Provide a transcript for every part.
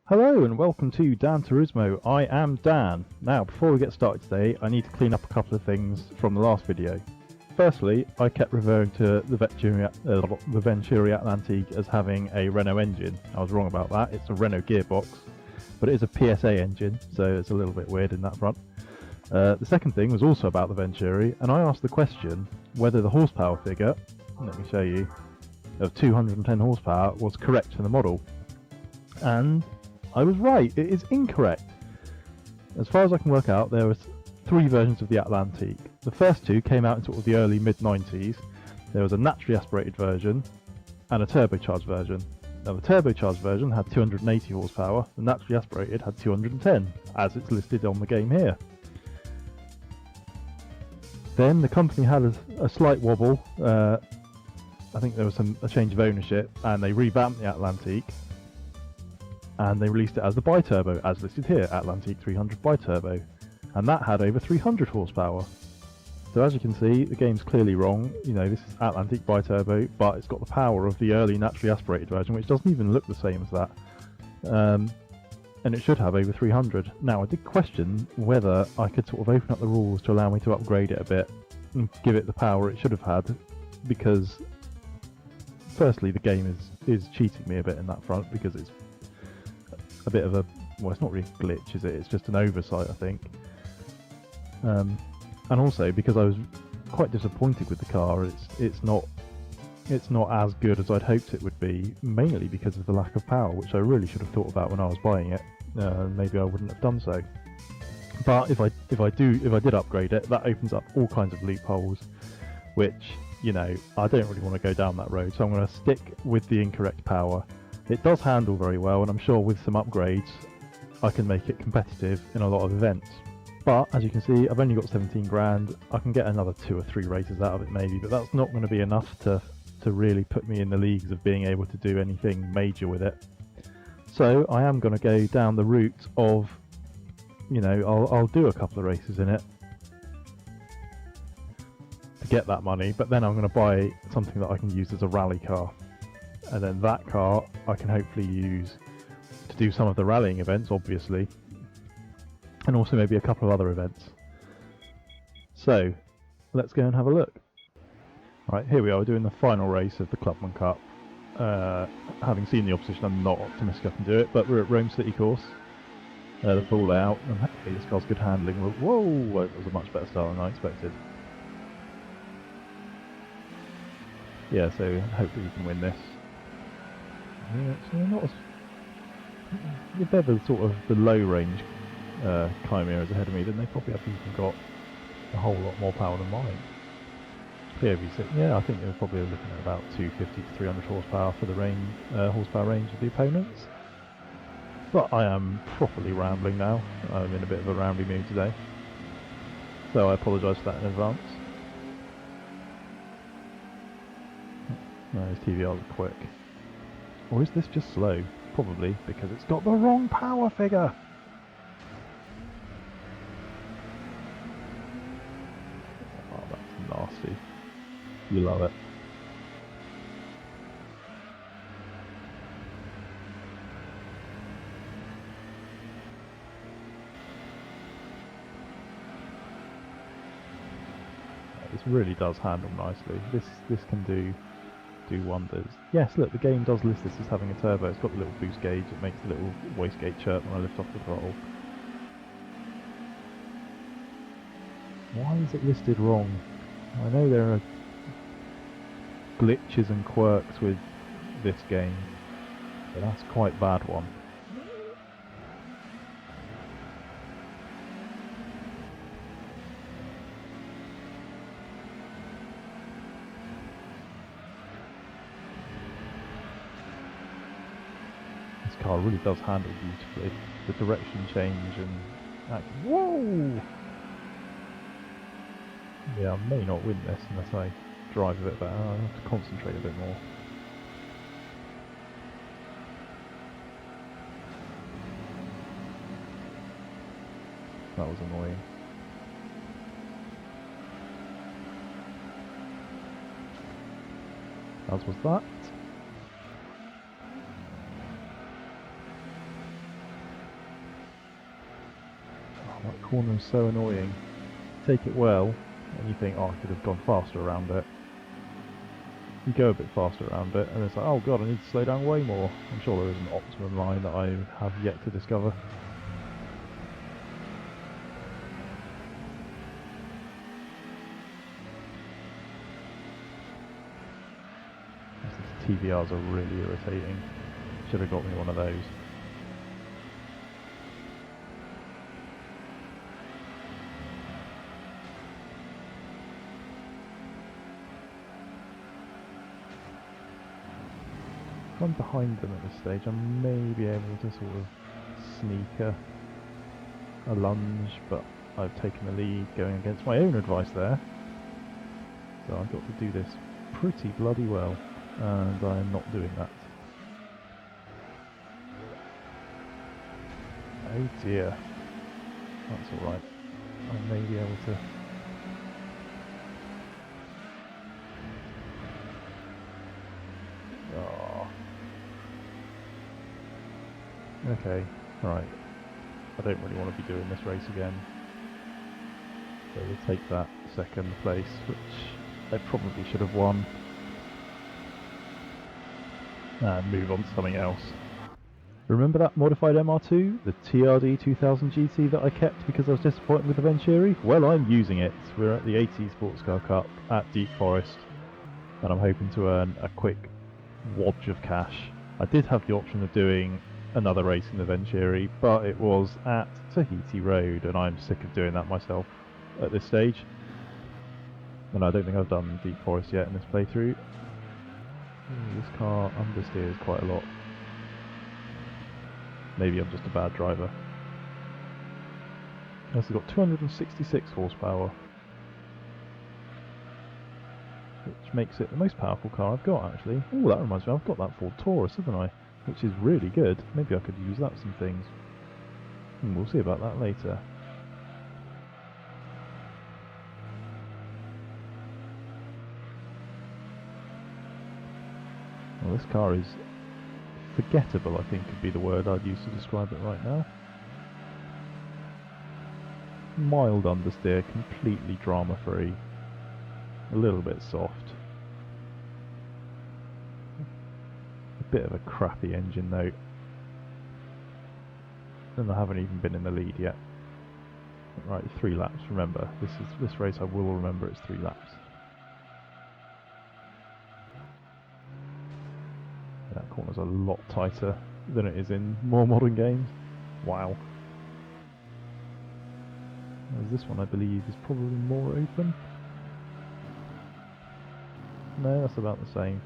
Hello and welcome to Dan Turismo. I am Dan. Now, before we get started today, I need to clean up a couple of things from the last video. Firstly, I kept referring to the Venturi Atlantique as having a Renault engine. I was wrong about that. It's a Renault gearbox, but it is a PSA engine, so it's a little bit weird in that front. The second thing was also about the Venturi, and I asked the question whether the horsepower figure, let me show you, of 210 horsepower was correct for the model. And I was right, it is incorrect. As far as I can work out, there were three versions of the Atlantique. The first two came out in sort of the early mid-90s. There was a naturally aspirated version and a turbocharged version. Now the turbocharged version had 280 horsepower, the naturally aspirated had 210, as it's listed on the game here. Then the company had a slight wobble. I think there was a change of ownership, and they revamped the Atlantique. And they released it as the bi-turbo, as listed here, Atlantique 300 bi-turbo, and that had over 300 horsepower. So as you can see, the game's clearly wrong. You know, this is Atlantique bi-turbo, but it's got the power of the early naturally aspirated version, which doesn't even look the same as that. And it should have over 300. Now, I did question whether I could sort of open up the rules to allow me to upgrade it a bit and give it the power it should have had, because firstly, the game is cheating me a bit in that front, because it's a bit of a, well, it's not really a glitch, is it? It's just an oversight, I think. And also because I was quite disappointed with the car. It's not as good as I'd hoped it would be, mainly because of the lack of power, which I really should have thought about when I was buying it. Maybe I wouldn't have done so. But if I did upgrade it, that opens up all kinds of loopholes, which, you know, I don't really want to go down that road. So I'm going to stick with the incorrect power. It does handle very well, and I'm sure with some upgrades I can make it competitive in a lot of events. But as you can see, I've only got 17 grand. I can get another 2 or 3 races out of it maybe, but that's not going to be enough to really put me in the leagues of being able to do anything major with it. So I am going to go down the route of, you know, I'll do a couple of races in it to get that money, but then I'm going to buy something that I can use as a rally car. And then that car I can hopefully use to do some of the rallying events, obviously, and also maybe a couple of other events. So let's go and have a look. Right, here we are doing the final race of the Clubman Cup. Having seen the opposition, I'm not optimistic I can do it, but we're at Rome City Course. The full layout, and hopefully this car's good handling. Whoa, that was a much better start than I expected. Yeah, so hopefully we can win this. Yeah, so not as, if they're the sort of the low range chimeras ahead of me, then they probably have even got a whole lot more power than mine. POV6, yeah, I think they're probably looking at about 250 to 300 horsepower for the horsepower range of the opponents. But I am properly rambling now. I'm in a bit of a rambly mood today, so I apologise for that in advance. No, his TVRs are quick. Or is this just slow? Probably, because it's got the wrong power figure! Oh, that's nasty. You love it. This really does handle nicely. This can do wonders. Yes, look, the game does list this as having a turbo. It's got the little boost gauge. It makes the little wastegate chirp when I lift off the throttle. Why is it listed wrong? I know there are glitches and quirks with this game, but that's quite a bad one. This car really does handle beautifully. The direction change and whoa! Yeah, I may not win this unless I drive a bit better. I have to concentrate a bit more. That was annoying. As was that. that corner is so annoying. Take it well, and you think, oh, I could have gone faster around it. You go a bit faster around it, and it's like, oh god, I need to slow down way more. I'm sure there is an optimum line that I have yet to discover. These TVRs are really irritating. Should have got me one of those. If I'm behind them at this stage, I may be able to sort of sneak a lunge, but I've taken the lead going against my own advice there. So I've got to do this pretty bloody well, and I am not doing that. Oh dear. That's alright. I may be able to... Oh. Okay, right. I don't really want to be doing this race again. So we'll take that second place, which I probably should have won. And move on to something else. Remember that modified MR2, the TRD 2000 GT that I kept because I was disappointed with the Venturi? Well, I'm using it. We're at the AT Sports Car Cup at Deep Forest, and I'm hoping to earn a quick wodge of cash. I did have the option of doing another race in the Venturi, but it was at Tahiti Road, and I'm sick of doing that myself at this stage. And I don't think I've done Deep Forest yet in this playthrough. This car understeers quite a lot. Maybe I'm just a bad driver. It's got 266 horsepower, which makes it the most powerful car I've got, actually. Oh, that reminds me, I've got that Ford Taurus, haven't I? Which is really good. Maybe I could use that for some things. We'll see about that later. Well, this car is forgettable, I think would be the word I'd use to describe it right now. Mild understeer, completely drama-free. A little bit soft. A bit of a crappy engine note. And I haven't even been in the lead yet. Right, 3 laps, remember. This race I will remember it's 3 laps. That corner's a lot tighter than it is in more modern games. Wow. Whereas this one I believe is probably more open. No, that's about the same.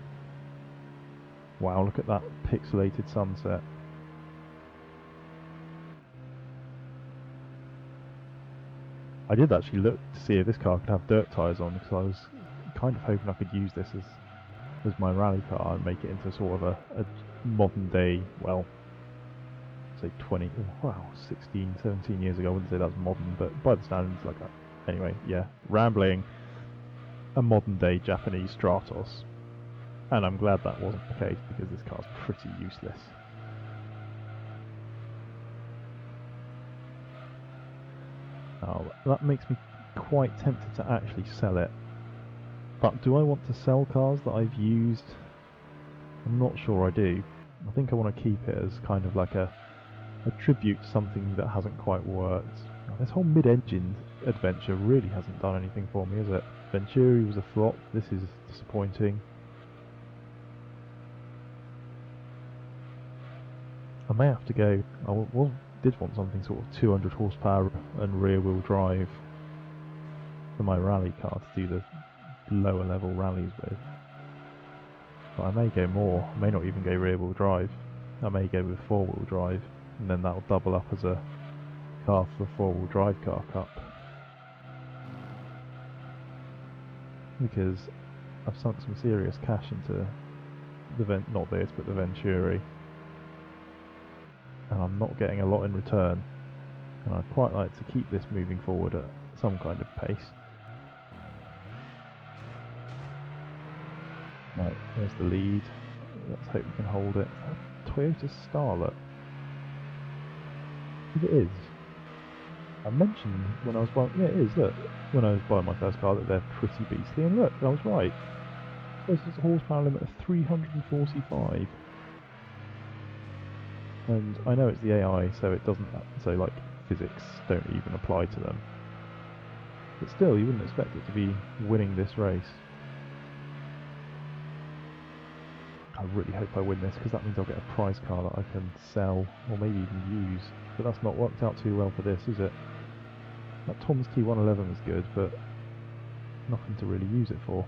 Wow, look at that pixelated sunset. I did actually look to see if this car could have dirt tyres on, because I was kind of hoping I could use this as my rally car and make it into sort of a modern day, well, say 20, wow, 16, 17 years ago. I wouldn't say that's modern, but by the standards, like that. Anyway, yeah, rambling, a modern day Japanese Stratos. And I'm glad that wasn't the case, because this car's pretty useless. Oh, that makes me quite tempted to actually sell it. But do I want to sell cars that I've used? I'm not sure I do. I think I want to keep it as kind of like a tribute to something that hasn't quite worked. This whole mid-engine adventure really hasn't done anything for me, is it? Venturi was a flop. This is disappointing. I may have to go. I did want something sort of 200 horsepower and rear-wheel drive for my rally car to do the lower level rallies with. But I may go more. I may not even go rear-wheel drive. I may go with 4-wheel drive, and then that'll double up as a car for the 4-wheel drive car cup. Because I've sunk some serious cash into the not this, but the Venturi, and I'm not getting a lot in return. And I'd quite like to keep this moving forward at some kind of pace. Right, there's the lead. Let's hope we can hold it. Toyota Starlet. If it is, I mentioned when I was buying, yeah, it is, look, when I was buying my first car that they're pretty beastly, and look, I was right. This is a horsepower limit of 345. And I know it's the AI, so it doesn't, so like physics don't even apply to them. But still, you wouldn't expect it to be winning this race. I really hope I win this, because that means I'll get a prize car that I can sell, or maybe even use. But that's not worked out too well for this, is it? That Tom's T111 is good, but nothing to really use it for.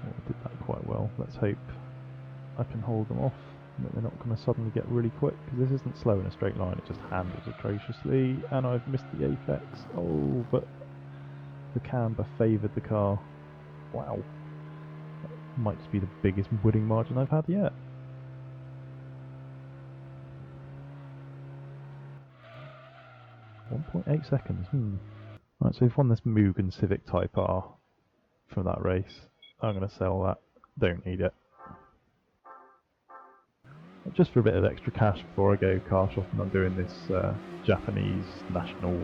Oh, I did that quite well. Let's hope I can hold them off, and that they're not going to suddenly get really quick, because this isn't slow in a straight line, it just handles atrociously, and I've missed the apex. Oh, but the camber favoured the car. Wow. That might just be the biggest winning margin I've had yet. 1.8 seconds, Right, so we've won this Mugen Civic Type R from that race. I'm going to sell that. Don't need it. Just for a bit of extra cash before I go car shopping, I'm doing this Japanese national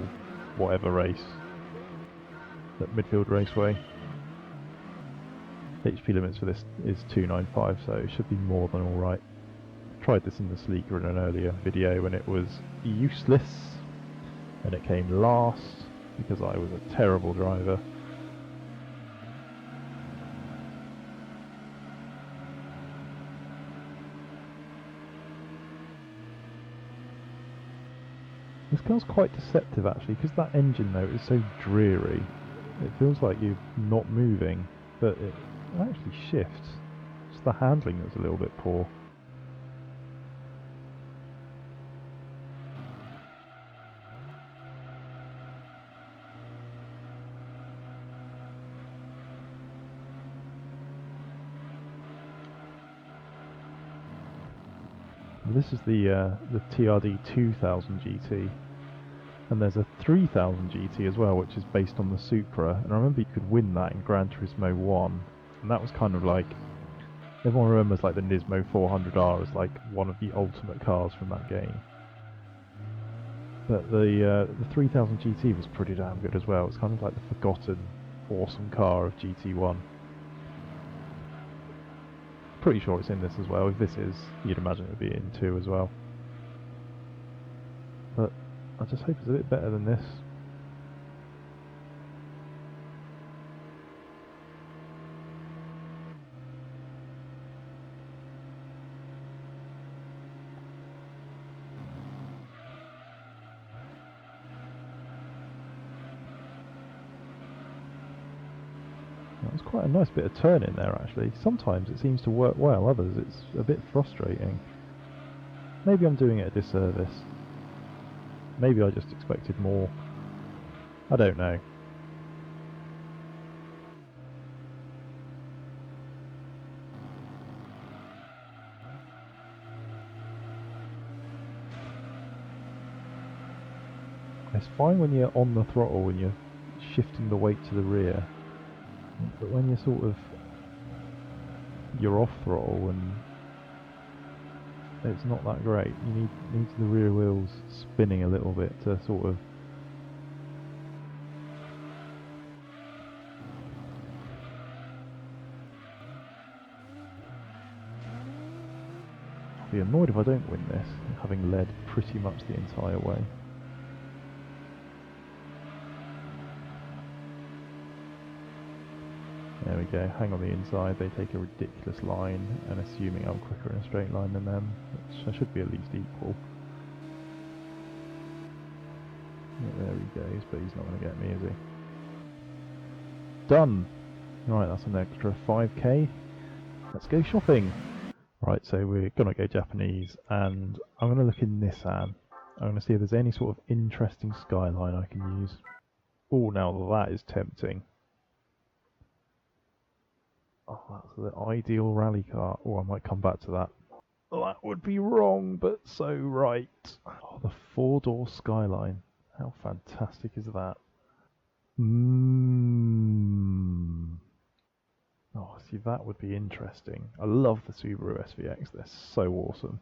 whatever race at Midfield Raceway. HP limits for this is 295, so it should be more than alright. Tried this in the Sleeker in an earlier video when it was useless, and it came last because I was a terrible driver. This car's quite deceptive actually, because that engine note is so dreary. It feels like you're not moving, but it actually shifts. It's the handling that's a little bit poor. This is the TRD 2000 GT, and there's a 3000 GT as well, which is based on the Supra. And I remember you could win that in Gran Turismo 1, and that was kind of like, everyone remembers like the Nismo 400R as like one of the ultimate cars from that game. But the 3000 GT was pretty damn good as well. It's kind of like the forgotten awesome car of GT1. Pretty sure it's in this as well. If this is, you'd imagine it would be in 2 as well. But I just hope it's a bit better than this. That was quite a nice bit of turn in there actually. Sometimes it seems to work well, others it's a bit frustrating. Maybe I'm doing it a disservice. Maybe I just expected more. I don't know. It's fine when you're on the throttle and you're shifting the weight to the rear, but when you're sort of, you're off throttle and it's not that great. You need the rear wheels spinning a little bit to sort of I'll be annoyed if I don't win this, having led pretty much the entire way. There we go, hang on the inside, they take a ridiculous line, and assuming I'm quicker in a straight line than them, which I should be at least equal. Yeah, there he goes, but he's not going to get me, is he? Done! Right, that's an extra 5k. Let's go shopping! Right, so we're going to go Japanese, and I'm going to look in Nissan. I'm going to see if there's any sort of interesting skyline I can use. Oh, now that is tempting. Oh, that's the ideal rally car. Oh, I might come back to that. Oh, that would be wrong, but so right. Oh, the four-door Skyline. How fantastic is that? Oh, see, that would be interesting. I love the Subaru SVX. They're so awesome.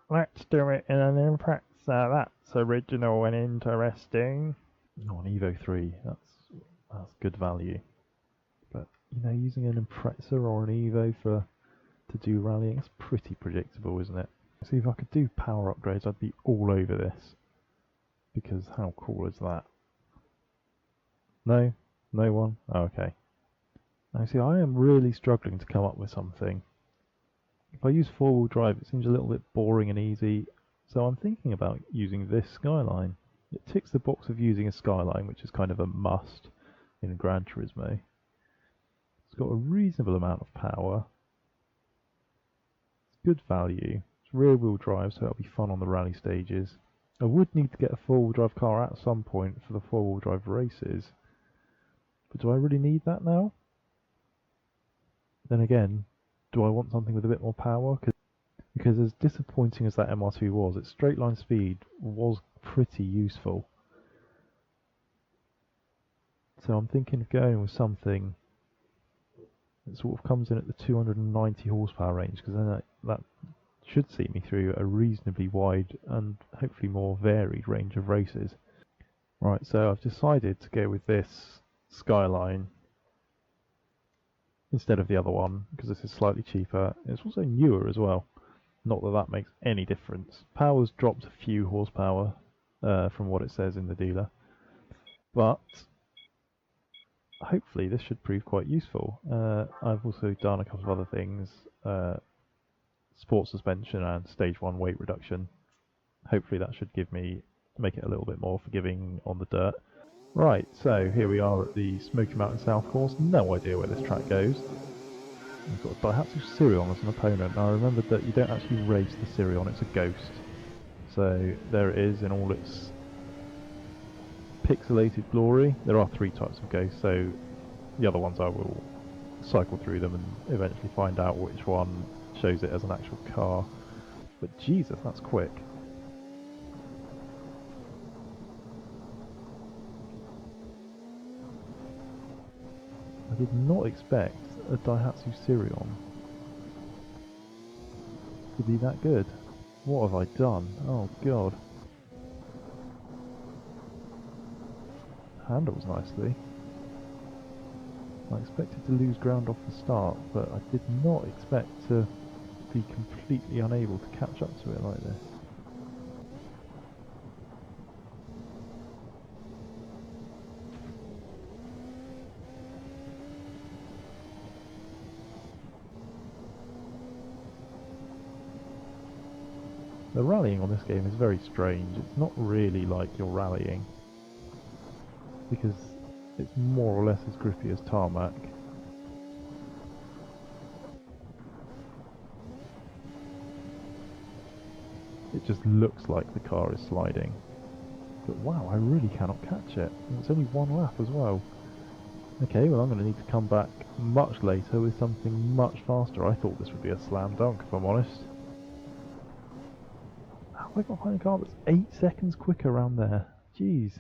Let's do it in an Impreza. That's original and interesting. Oh, an Evo 3. That's good value. But you know, using an Impreza or an Evo to do rallying, it's pretty predictable, isn't it? See, if I could do power upgrades, I'd be all over this. Because how cool is that? No? No one? Oh, okay. Now see, I am really struggling to come up with something. If I use four-wheel drive, it seems a little bit boring and easy, so I'm thinking about using this Skyline. It ticks the box of using a Skyline, which is kind of a must in Gran Turismo. It's got a reasonable amount of power. It's good value. It's rear-wheel drive, so it'll be fun on the rally stages. I would need to get a four-wheel drive car at some point for the four-wheel drive races. But do I really need that now? Then again, do I want something with a bit more power? Because as disappointing as that MR2 was, its straight line speed was pretty useful. So I'm thinking of going with something that sort of comes in at the 290 horsepower range, because then that should see me through a reasonably wide and hopefully more varied range of races. Right, so I've decided to go with this Skyline instead of the other one, because this is slightly cheaper. It's also newer as well. Not that that makes any difference. Power's dropped a few horsepower from what it says in the dealer, but hopefully this should prove quite useful. I've also done a couple of other things, sport suspension and stage 1 weight reduction. Hopefully that should make it a little bit more forgiving on the dirt. Right, so here we are at the Smoky Mountain South course. No idea where this track goes. We've got a Daihatsu Sirion as an opponent. Now I remembered that you don't actually race the Sirion, it's a ghost. So there it is in all its pixelated glory. There are 3 types of ghosts, so the other ones I will cycle through them and eventually find out which one shows it as an actual car. But Jesus, that's quick. I did not expect a Daihatsu Sirion to be that good. What have I done? Oh god. Handles nicely. I expected to lose ground off the start, but I did not expect to be completely unable to catch up to it like this. The rallying on this game is very strange. It's not really like you're rallying, because it's more or less as grippy as tarmac. It just looks like the car is sliding. But wow, I really cannot catch it. And it's only one lap as well. Okay, well I'm going to need to come back much later with something much faster. I thought this would be a slam dunk, if I'm honest. How have I got behind a car that's 8 seconds quicker around there? Jeez.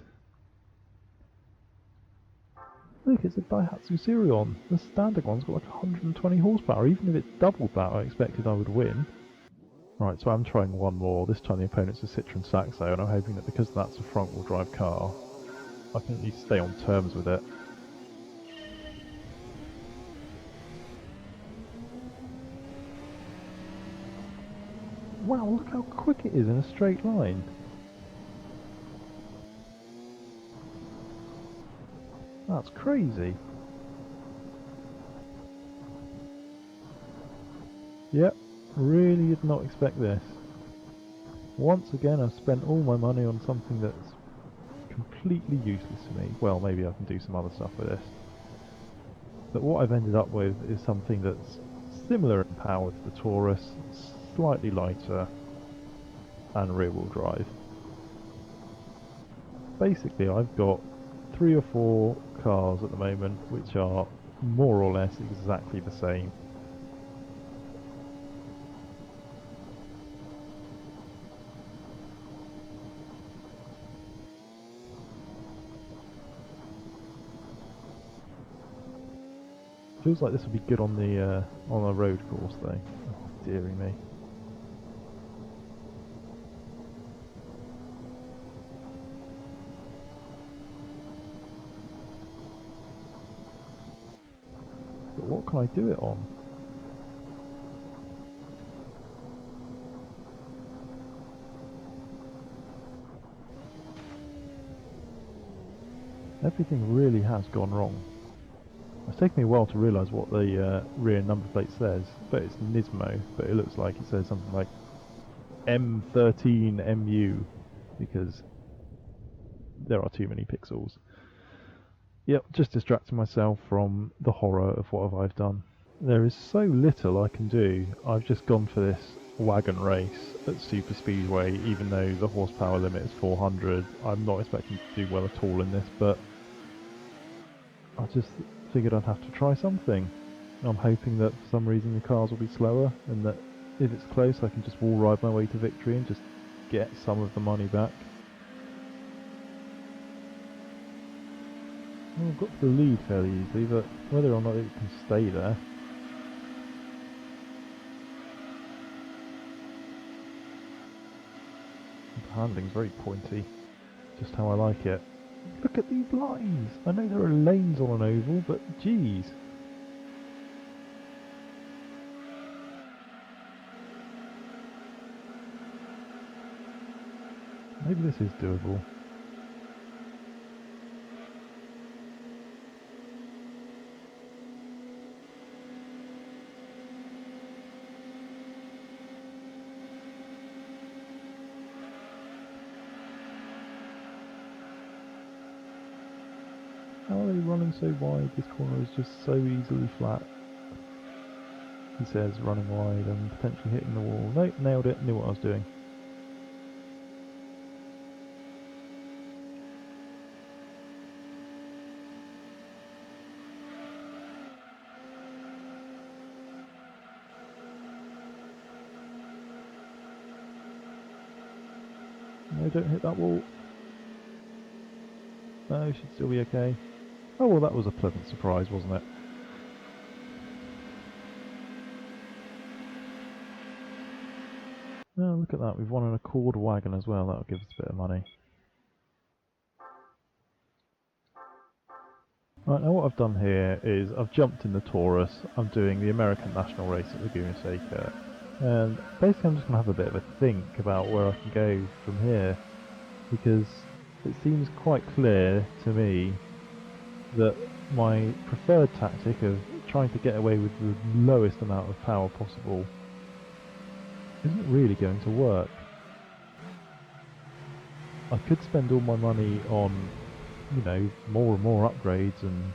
Look, it's a Daihatsu Sirion. The standard one's got like 120 horsepower. Even if it's doubled that, I expected I would win. Right, so I'm trying one more. This time the opponent's a Citroen Saxo, and I'm hoping that because that's a front-wheel drive car, I can at least stay on terms with it. Wow, look how quick it is in a straight line. That's crazy. Yep, really did not expect this. Once again, I've spent all my money on something that's completely useless to me. Well, maybe I can do some other stuff with this. But what I've ended up with is something that's similar in power to the Taurus, slightly lighter, and rear-wheel drive. Basically, I've got 3 or 4 cars at the moment which are more or less exactly the same. Feels like this would be good on a road course though. Oh, dearie me. But what can I do it on? Everything really has gone wrong. It's taken me a while to realise what the rear number plate says, but it's Nismo, but it looks like it says something like M13MU, because there are too many pixels. Yep, just distracting myself from the horror of what I've done. There is so little I can do. I've just gone for this wagon race at super speedway, even though the horsepower limit is 400. I'm not expecting to do well at all in this, but I just figured I'd have to try something. I'm hoping that for some reason the cars will be slower, and that if it's close I can just wall ride my way to victory and just get some of the money back. Well, I've got to the lead fairly easily, but whether or not it can stay there. The handling's very pointy, just how I like it. Look at these lines! I know there are lanes on an oval, but geez. Maybe this is doable. How are they running so wide? This corner is just so easily flat. He says, running wide and potentially hitting the wall. Nope, nailed it, knew what I was doing. No, don't hit that wall. No, should still be okay. Oh well, that was a pleasant surprise, wasn't it? Oh, look at that, we've won an Accord wagon as well, that'll give us a bit of money. Right, now what I've done here is I've jumped in the Taurus, I'm doing the American National Race at Laguna Seca, and basically I'm just going to have a bit of a think about where I can go from here, because it seems quite clear to me that my preferred tactic of trying to get away with the lowest amount of power possible isn't really going to work. I could spend all my money on, you know, more and more upgrades and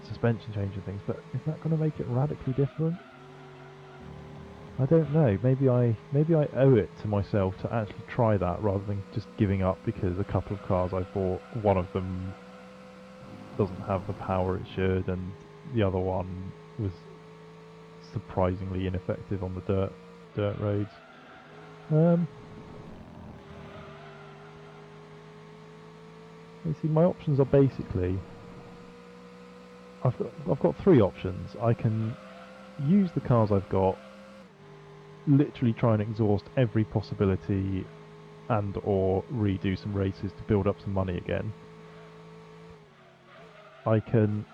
suspension change and things, but is that going to make it radically different? I don't know. Maybe I owe it to myself to actually try that rather than just giving up because a couple of cars I bought, one of them doesn't have the power it should, and the other one was surprisingly ineffective on the dirt roads. You see, my options are basically I've got three options. I can use the cars I've got, literally try and exhaust every possibility and or redo some races to build up some money again. I can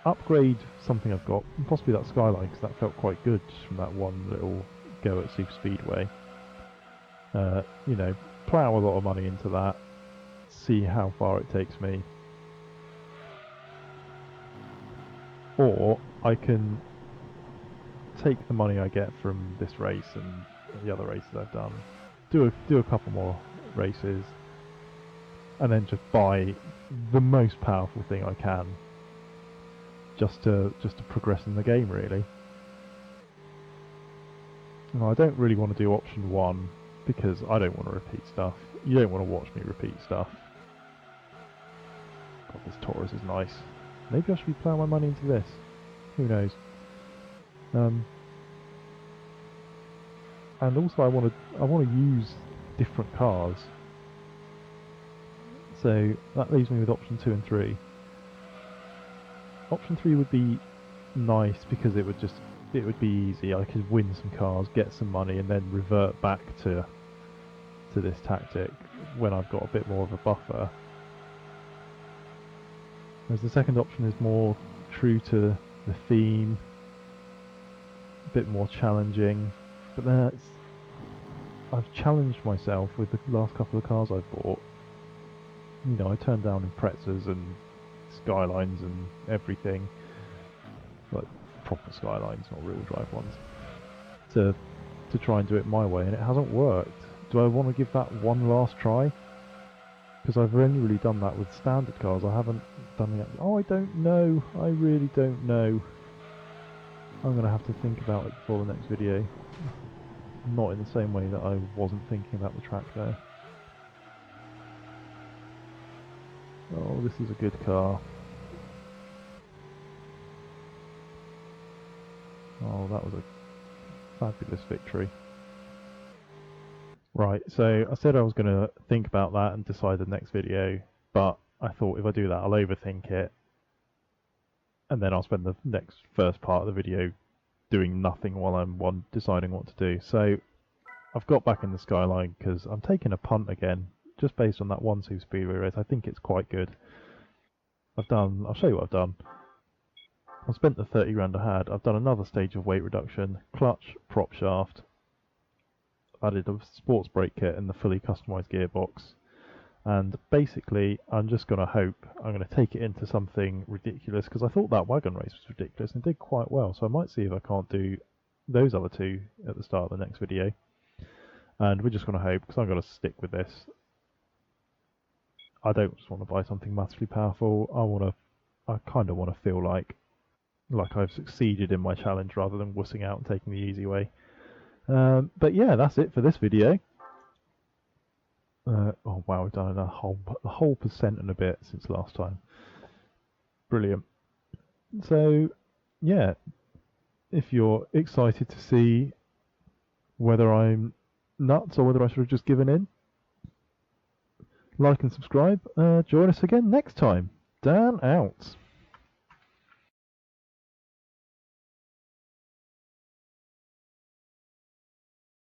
upgrade something I've got, possibly that Skyline, because that felt quite good just from that one little go at Super Speedway. You know, plough a lot of money into that, see how far it takes me. Or I can take the money I get from this race and the other races I've done, do a couple more races, and then just buy the most powerful thing I can, just to progress in the game, really. No, I don't really want to do option one because I don't want to repeat stuff. You don't want to watch me repeat stuff. God, this Taurus is nice. Maybe I should be ploughing my money into this. Who knows? And also I want to use different cars. So that leaves me with option 2 and 3. Option 3 would be nice because it would be easy. I could win some cars, get some money, and then revert back to this tactic when I've got a bit more of a buffer. Whereas the second option is more true to the theme, a bit more challenging. But then I've challenged myself with the last couple of cars I've bought. You know, I turned down Imprezas and Skylines and everything, like proper Skylines, not real drive ones, to try and do it my way, and it hasn't worked. Do I want to give that one last try? Because I've only really done that with standard cars. I haven't done it. Oh, I don't know. I really don't know. I'm going to have to think about it before the next video. Not in the same way that I wasn't thinking about the track there. Oh, this is a good car. Oh, that was a fabulous victory. Right, so I said I was going to think about that and decide the next video, but I thought if I do that, I'll overthink it, and then I'll spend the first part of the video doing nothing while I'm deciding what to do. So I've got back in the Skyline because I'm taking a punt again, just based on that 1-2 speedway race. I think it's quite good. I'll show you what I've done. I've spent the 30 grand I had. I've done another stage of weight reduction, clutch, prop shaft, added a sports brake kit and the fully customised gearbox. And basically, I'm just going to hope I'm going to take it into something ridiculous, because I thought that wagon race was ridiculous and it did quite well. So I might see if I can't do those other two at the start of the next video. And we're just going to hope, because I'm going to stick with this. I don't just want to buy something massively powerful. I kind of want to feel like I've succeeded in my challenge rather than wussing out and taking the easy way. But yeah, that's it for this video. Oh wow, we've done a whole percent and a bit since last time. Brilliant. So yeah, if you're excited to see whether I'm nuts or whether I should have just given in, like and subscribe. Join us again next time. Dan out.